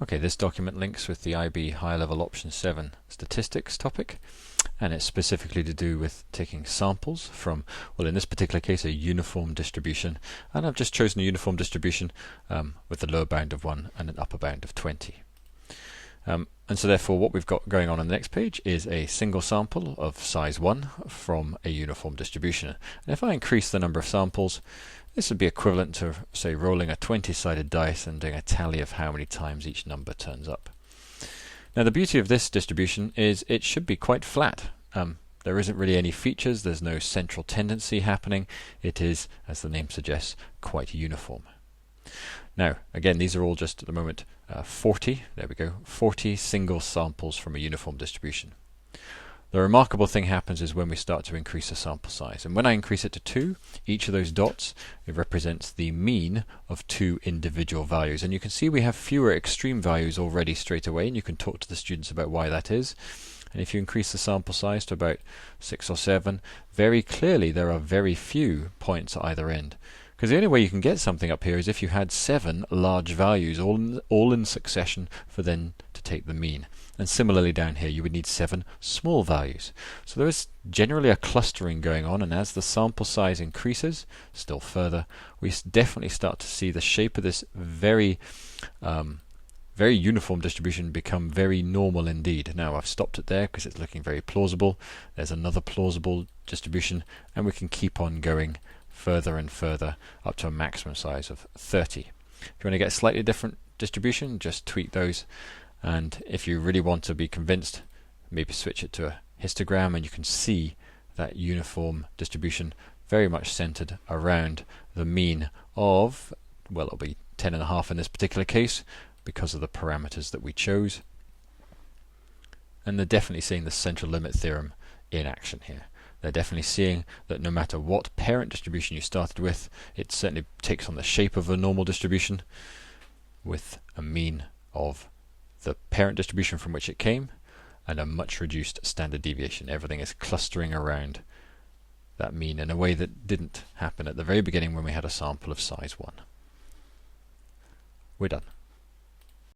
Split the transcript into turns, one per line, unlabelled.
Okay, this document links with the IB Higher Level Option 7 Statistics topic, and it's specifically to do with taking samples from, well, in this particular case, a uniform distribution, and I've just chosen a uniform distribution with a lower bound of 1 and an upper bound of 20. And so therefore what we've got going on the next page is a single sample of size 1 from a uniform distribution. And if I increase the number of samples, this would be equivalent to, say, rolling a 20-sided dice and doing a tally of how many times each number turns up. Now the beauty of this distribution is it should be quite flat. There isn't really any features, there's no central tendency happening. It is, as the name suggests, quite uniform. Now, again, these are all just at the moment 40, there we go, 40 single samples from a uniform distribution. The remarkable thing happens is when we start to increase the sample size. And when I increase it to 2, each of those dots, it represents the mean of 2 individual values. And you can see we have fewer extreme values already straight away, and you can talk to the students about why that is. And if you increase the sample size to about 6 or 7, very clearly there are very few points at either end. Because the only way you can get something up here is if you had 7 large values all in succession for then to take the mean. And similarly down here you would need 7 small values. So there is generally a clustering going on, and as the sample size increases still further, we definitely start to see the shape of this very uniform distribution become very normal indeed. Now I've stopped it there because it's looking very plausible. There's another plausible distribution, and we can keep on going further and further up to a maximum size of 30. If you want to get a slightly different distribution, just tweak those, and if you really want to be convinced, maybe switch it to a histogram, and you can see that uniform distribution very much centered around the mean of, well, it'll be 10.5 in this particular case because of the parameters that we chose. And they're definitely seeing the central limit theorem in action here. They're definitely seeing that no matter what parent distribution you started with, it certainly takes on the shape of a normal distribution with a mean of the parent distribution from which it came and a much reduced standard deviation. Everything is clustering around that mean in a way that didn't happen at the very beginning when we had a sample of size 1. We're done.